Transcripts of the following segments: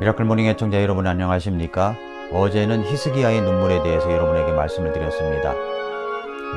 미라클 모닝 애청자 여러분 안녕하십니까? 어제는 히스기야의 눈물에 대해서 여러분에게 말씀을 드렸습니다.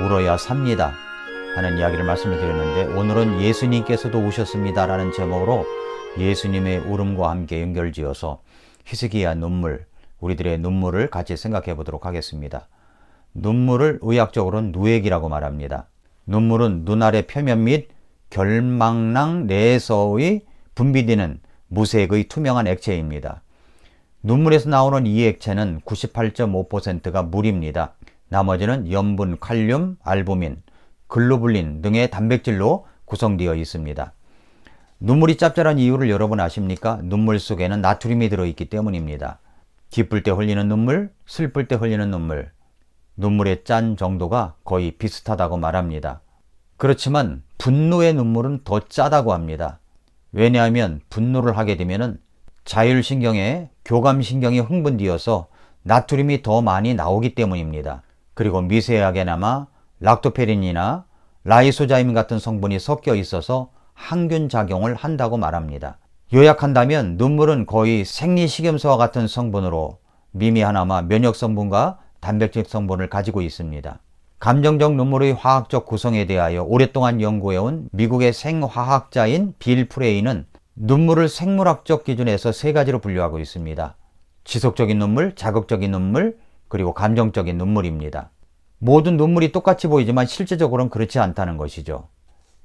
울어야 삽니다 하는 이야기를 말씀을 드렸는데, 오늘은 예수님께서도 우셨습니다 라는 제목으로 예수님의 울음과 함께 연결지어서 히스기야 눈물, 우리들의 눈물을 같이 생각해 보도록 하겠습니다. 눈물을 의학적으로는 누액이라고 말합니다. 눈물은 눈알의 표면 및 결막낭 내에서의 분비되는 무색의 투명한 액체입니다. 눈물에서 나오는 이 액체는 98.5%가 물입니다. 나머지는 염분, 칼륨, 알부민, 글로불린 등의 단백질로 구성되어 있습니다. 눈물이 짭짤한 이유를 여러분 아십니까? 눈물 속에는 나트륨이 들어있기 때문입니다. 기쁠 때 흘리는 눈물, 슬플 때 흘리는 눈물, 눈물의 짠 정도가 거의 비슷하다고 말합니다. 그렇지만 분노의 눈물은 더 짜다고 합니다. 왜냐하면 분노를 하게 되면 자율신경에 교감신경이 흥분되어서 나트륨이 더 많이 나오기 때문입니다. 그리고 미세하게나마 락토페린이나 라이소자임 같은 성분이 섞여 있어서 항균작용을 한다고 말합니다. 요약한다면 눈물은 거의 생리식염수와 같은 성분으로 미미하나마 면역성분과 단백질 성분을 가지고 있습니다. 감정적 눈물의 화학적 구성에 대하여 오랫동안 연구해온 미국의 생화학자인 빌 프레이는 눈물을 생물학적 기준에서 세 가지로 분류하고 있습니다. 지속적인 눈물, 자극적인 눈물, 그리고 감정적인 눈물입니다. 모든 눈물이 똑같이 보이지만 실제적으로는 그렇지 않다는 것이죠.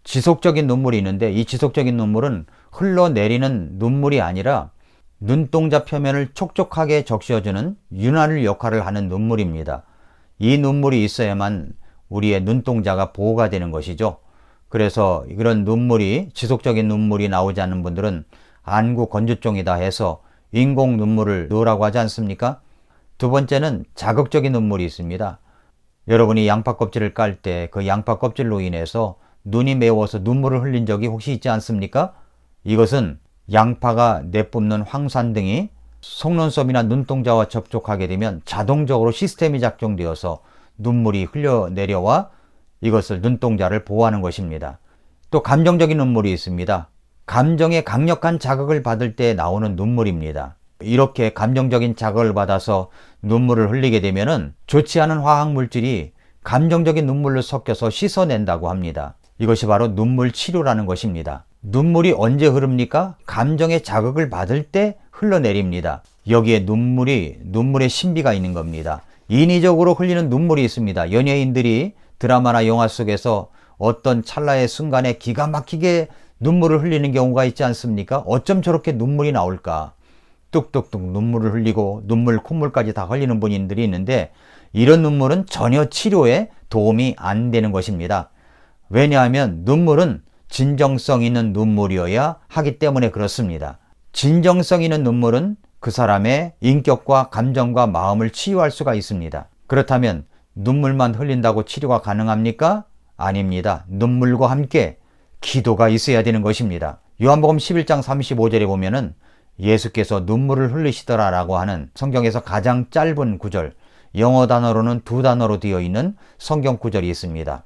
지속적인 눈물이 있는데, 이 지속적인 눈물은 흘러내리는 눈물이 아니라 눈동자 표면을 촉촉하게 적셔주는 윤활 역할을 하는 눈물입니다. 이 눈물이 있어야만 우리의 눈동자가 보호가 되는 것이죠. 그래서 이런 눈물이, 지속적인 눈물이 나오지 않는 분들은 안구 건조증이다 해서 인공 눈물을 넣으라고 하지 않습니까? 두 번째는 자극적인 눈물이 있습니다. 여러분이 양파 껍질을 깔 때 그 양파 껍질로 인해서 눈이 매워서 눈물을 흘린 적이 혹시 있지 않습니까? 이것은 양파가 내뿜는 황산 등이 속눈썹이나 눈동자와 접촉하게 되면 자동적으로 시스템이 작동되어서 눈물이 흘러내려와 이것을, 눈동자를 보호하는 것입니다. 또 감정적인 눈물이 있습니다. 감정의 강력한 자극을 받을 때 나오는 눈물입니다. 이렇게 감정적인 자극을 받아서 눈물을 흘리게 되면은 좋지 않은 화학물질이 감정적인 눈물로 섞여서 씻어낸다고 합니다. 이것이 바로 눈물 치료라는 것입니다. 눈물이 언제 흐릅니까? 감정의 자극을 받을 때 흘러내립니다. 여기에 눈물의 신비가 있는 겁니다. 인위적으로 흘리는 눈물이 있습니다. 연예인들이 드라마나 영화 속에서 어떤 찰나의 순간에 기가 막히게 눈물을 흘리는 경우가 있지 않습니까? 어쩜 저렇게 눈물이 나올까? 뚝뚝뚝 눈물을 흘리고 눈물, 콧물까지 다 흘리는 분들이 있는데, 이런 눈물은 전혀 치료에 도움이 안 되는 것입니다. 왜냐하면 눈물은 진정성 있는 눈물이어야 하기 때문에 그렇습니다. 진정성 있는 눈물은 그 사람의 인격과 감정과 마음을 치유할 수가 있습니다. 그렇다면 눈물만 흘린다고 치료가 가능합니까? 아닙니다. 눈물과 함께 기도가 있어야 되는 것입니다. 요한복음 11장 35절에 보면은 예수께서 눈물을 흘리시더라 라고 하는 성경에서 가장 짧은 구절, 영어 단어로는 2단어로 되어 있는 성경 구절이 있습니다.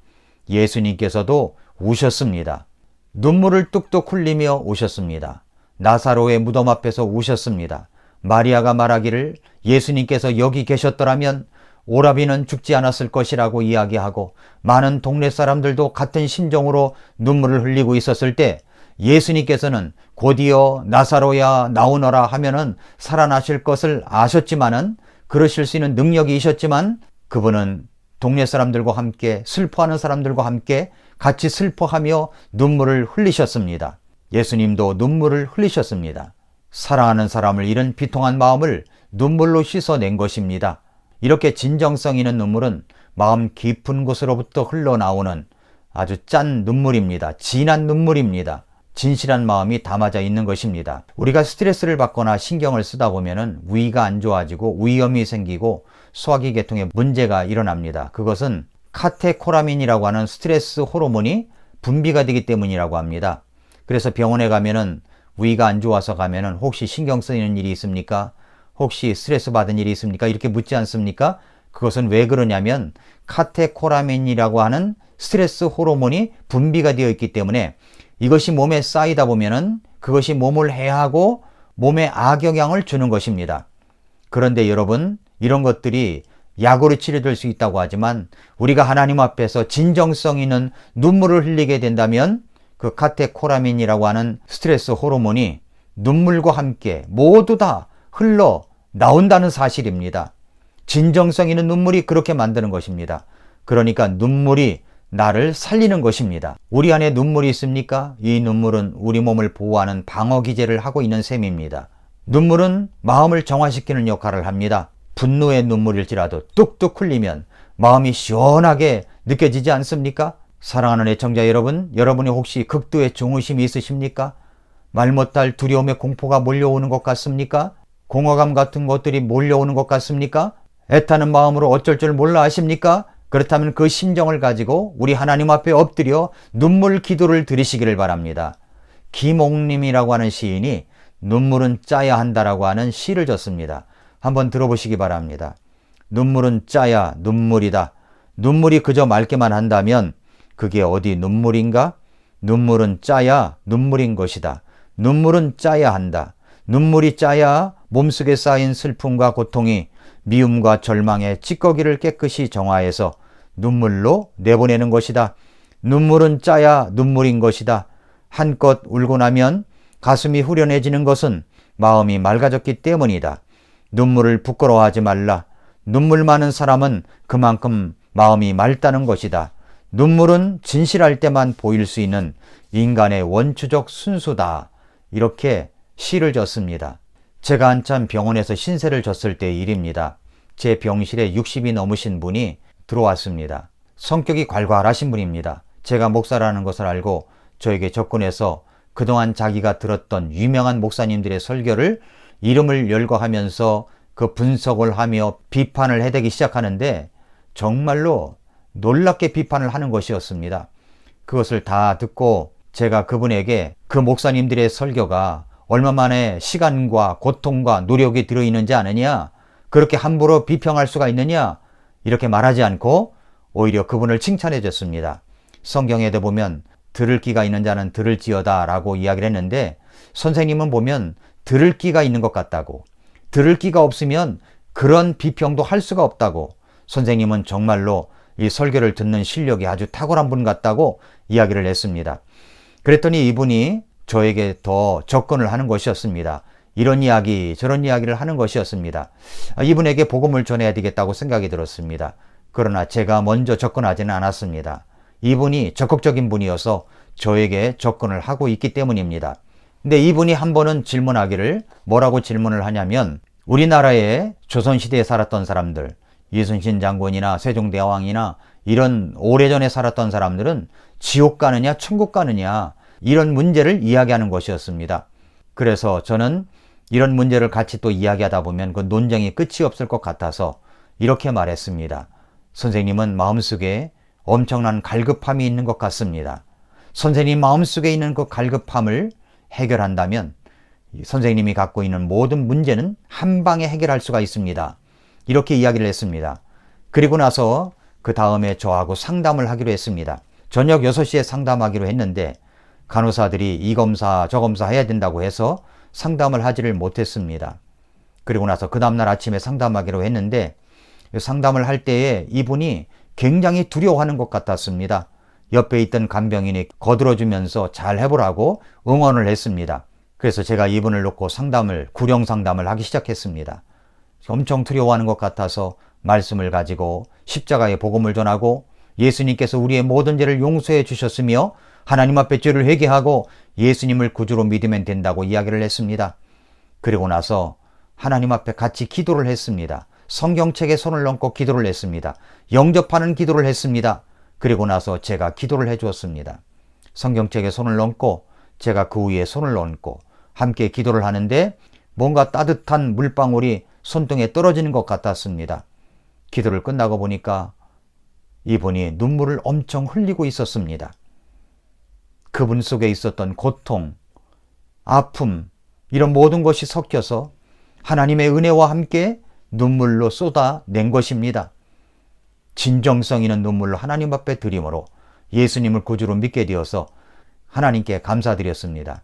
예수님께서도 우셨습니다. 눈물을 뚝뚝 흘리며 우셨습니다. 나사로의 무덤 앞에서 우셨습니다. 마리아가 말하기를 예수님께서 여기 계셨더라면 오라비는 죽지 않았을 것이라고 이야기하고, 많은 동네 사람들도 같은 심정으로 눈물을 흘리고 있었을 때 예수님께서는 곧이어 나사로야 나오너라 하면은 살아나실 것을 아셨지만은, 그러실 수 있는 능력이 있었지만, 그분은 동네 사람들과 함께, 슬퍼하는 사람들과 함께 같이 슬퍼하며 눈물을 흘리셨습니다. 예수님도 눈물을 흘리셨습니다. 사랑하는 사람을 잃은 비통한 마음을 눈물로 씻어낸 것입니다. 이렇게 진정성 있는 눈물은 마음 깊은 곳으로부터 흘러나오는 아주 짠 눈물입니다. 진한 눈물입니다. 진실한 마음이 담아져 있는 것입니다. 우리가 스트레스를 받거나 신경을 쓰다 보면은 위가 안 좋아지고 위염이 생기고 소화기 계통에 문제가 일어납니다. 그것은 카테코라민이라고 하는 스트레스 호르몬이 분비가 되기 때문이라고 합니다. 그래서 병원에 가면은 위가 안 좋아서 가면은 혹시 신경 쓰이는 일이 있습니까? 혹시 스트레스 받은 일이 있습니까? 이렇게 묻지 않습니까? 그것은 왜 그러냐면 카테코라민이라고 하는 스트레스 호르몬이 분비가 되어 있기 때문에, 이것이 몸에 쌓이다 보면은 그것이 몸을 해하고 몸에 악영향을 주는 것입니다. 그런데 여러분, 이런 것들이 약으로 치료될 수 있다고 하지만 우리가 하나님 앞에서 진정성 있는 눈물을 흘리게 된다면 그 카테코라민이라고 하는 스트레스 호르몬이 눈물과 함께 모두 다 흘러 나온다는 사실입니다. 진정성 있는 눈물이 그렇게 만드는 것입니다. 그러니까 눈물이 나를 살리는 것입니다. 우리 안에 눈물이 있습니까? 이 눈물은 우리 몸을 보호하는 방어 기제를 하고 있는 셈입니다. 눈물은 마음을 정화시키는 역할을 합니다. 분노의 눈물일지라도 뚝뚝 흘리면 마음이 시원하게 느껴지지 않습니까? 사랑하는 애청자 여러분, 여러분이 혹시 극도의 중의심이 있으십니까? 말 못할 두려움의 공포가 몰려오는 것 같습니까? 공허감 같은 것들이 몰려오는 것 같습니까? 애타는 마음으로 어쩔 줄 몰라 하십니까? 그렇다면 그 심정을 가지고 우리 하나님 앞에 엎드려 눈물 기도를 드리시기를 바랍니다. 김옥림이라고 하는 시인이 눈물은 짜야 한다라고 하는 시를 졌습니다. 한번 들어보시기 바랍니다. 눈물은 짜야 눈물이다. 눈물이 그저 맑게만 한다면 그게 어디 눈물인가? 눈물은 짜야 눈물인 것이다. 눈물은 짜야 한다. 눈물이 짜야 몸속에 쌓인 슬픔과 고통이 미움과 절망의 찌꺼기를 깨끗이 정화해서 눈물로 내보내는 것이다. 눈물은 짜야 눈물인 것이다. 한껏 울고 나면 가슴이 후련해지는 것은 마음이 맑아졌기 때문이다. 눈물을 부끄러워하지 말라. 눈물 많은 사람은 그만큼 마음이 맑다는 것이다. 눈물은 진실할 때만 보일 수 있는 인간의 원초적 순수다. 이렇게 시를 졌습니다. 제가 한참 병원에서 신세를 졌을 때의 일입니다. 제 병실에 60이 넘으신 분이 들어왔습니다. 성격이 괄괄하신 분입니다. 제가 목사라는 것을 알고 저에게 접근해서 그동안 자기가 들었던 유명한 목사님들의 설교를 이름을 열거하면서 그 분석을 하며 비판을 해대기 시작하는데 정말로 놀랍게 비판을 하는 것이었습니다. 그것을 다 듣고 제가 그분에게 그 목사님들의 설교가 얼마만의 시간과 고통과 노력이 들어있는지 아느냐? 그렇게 함부로 비평할 수가 있느냐? 이렇게 말하지 않고 오히려 그분을 칭찬해 줬습니다. 성경에도 보면 들을 귀가 있는 자는 들을지어다 라고 이야기를 했는데 선생님은 보면 들을 귀가 있는 것 같다고, 들을 귀가 없으면 그런 비평도 할 수가 없다고, 선생님은 정말로 이 설교를 듣는 실력이 아주 탁월한 분 같다고 이야기를 했습니다. 그랬더니 이분이 저에게 더 접근을 하는 것이었습니다. 이런 이야기 저런 이야기를 하는 것이었습니다. 이분에게 복음을 전해야 되겠다고 생각이 들었습니다. 그러나 제가 먼저 접근하지는 않았습니다. 이분이 적극적인 분이어서 저에게 접근을 하고 있기 때문입니다. 근데 이분이 한 번은 질문하기를, 뭐라고 질문을 하냐면, 우리나라에 조선시대에 살았던 사람들, 이순신 장군이나 세종대왕이나 이런 오래전에 살았던 사람들은 지옥 가느냐 천국 가느냐 이런 문제를 이야기하는 것이었습니다. 그래서 저는 이런 문제를 같이 또 이야기하다 보면 그 논쟁이 끝이 없을 것 같아서 이렇게 말했습니다. 선생님은 마음속에 엄청난 갈급함이 있는 것 같습니다. 선생님 마음속에 있는 그 갈급함을 해결한다면 선생님이 갖고 있는 모든 문제는 한 방에 해결할 수가 있습니다. 이렇게 이야기를 했습니다. 그리고 나서 그 다음에 저하고 상담을 하기로 했습니다. 저녁 6시에 상담하기로 했는데 간호사들이 이 검사 저 검사 해야 된다고 해서 상담을 하지를 못했습니다. 그리고 나서 그 다음날 아침에 상담하기로 했는데 상담을 할 때에 이분이 굉장히 두려워하는 것 같았습니다. 옆에 있던 간병인이 거들어주면서 잘 해보라고 응원을 했습니다. 그래서 제가 이분을 놓고 구령 상담을 하기 시작했습니다. 엄청 두려워하는 것 같아서 말씀을 가지고 십자가의 복음을 전하고 예수님께서 우리의 모든 죄를 용서해 주셨으며 하나님 앞에 죄를 회개하고 예수님을 구주로 믿으면 된다고 이야기를 했습니다. 그리고 나서 하나님 앞에 같이 기도를 했습니다. 성경책에 손을 얹고 기도를 했습니다. 영접하는 기도를 했습니다. 그리고 나서 제가 기도를 해 주었습니다. 성경책에 손을 얹고 제가 그 위에 손을 얹고 함께 기도를 하는데 뭔가 따뜻한 물방울이 손등에 떨어지는 것 같았습니다. 기도를 끝나고 보니까 이분이 눈물을 엄청 흘리고 있었습니다. 그분 속에 있었던 고통, 아픔, 이런 모든 것이 섞여서 하나님의 은혜와 함께 눈물로 쏟아낸 것입니다. 진정성 있는 눈물로 하나님 앞에 드림으로 예수님을 구주로 믿게 되어서 하나님께 감사드렸습니다.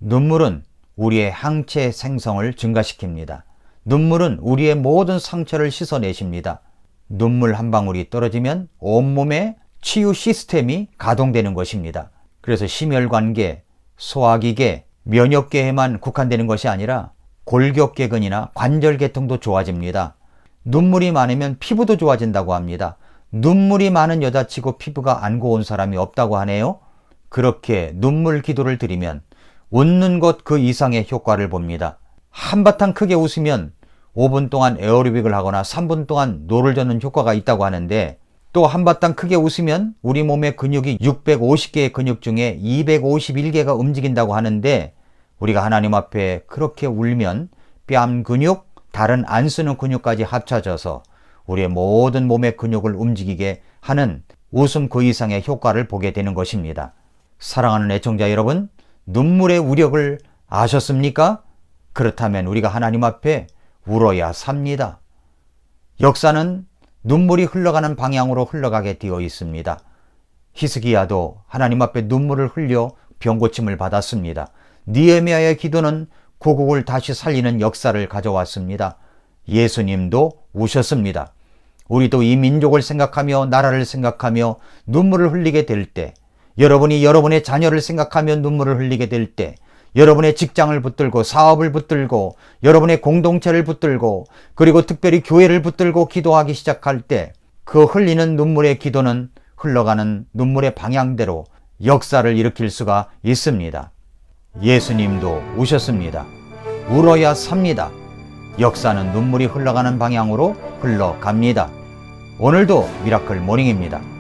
눈물은 우리의 항체 생성을 증가시킵니다. 눈물은 우리의 모든 상처를 씻어내십니다. 눈물 한 방울이 떨어지면 온몸의 치유 시스템이 가동되는 것입니다. 그래서 심혈관계, 소화기계, 면역계에만 국한되는 것이 아니라 골격계근이나 관절계통도 좋아집니다. 눈물이 많으면 피부도 좋아진다고 합니다. 눈물이 많은 여자치고 피부가 안 고운 사람이 없다고 하네요. 그렇게 눈물 기도를 드리면 웃는 것 그 이상의 효과를 봅니다. 한바탕 크게 웃으면 5분 동안 에어로빅을 하거나 3분 동안 노를 젓는 효과가 있다고 하는데, 또 한바탕 크게 웃으면 우리 몸의 근육이 650개의 근육 중에 251개가 움직인다고 하는데, 우리가 하나님 앞에 그렇게 울면 뺨 근육, 다른 안 쓰는 근육까지 합쳐져서 우리의 모든 몸의 근육을 움직이게 하는 웃음 그 이상의 효과를 보게 되는 것입니다. 사랑하는 애청자 여러분, 눈물의 위력을 아셨습니까? 그렇다면 우리가 하나님 앞에 울어야 삽니다. 역사는 눈물이 흘러가는 방향으로 흘러가게 되어 있습니다. 히스기야도 하나님 앞에 눈물을 흘려 병고침을 받았습니다. 느헤미야의 기도는 고국을 다시 살리는 역사를 가져왔습니다. 예수님도 우셨습니다. 우리도 이 민족을 생각하며 나라를 생각하며 눈물을 흘리게 될 때, 여러분이 여러분의 자녀를 생각하며 눈물을 흘리게 될 때, 여러분의 직장을 붙들고 사업을 붙들고 여러분의 공동체를 붙들고 그리고 특별히 교회를 붙들고 기도하기 시작할 때, 그 흘리는 눈물의 기도는 흘러가는 눈물의 방향대로 역사를 일으킬 수가 있습니다. 예수님도 우셨습니다. 울어야 삽니다. 역사는 눈물이 흘러가는 방향으로 흘러갑니다. 오늘도 미라클 모닝입니다.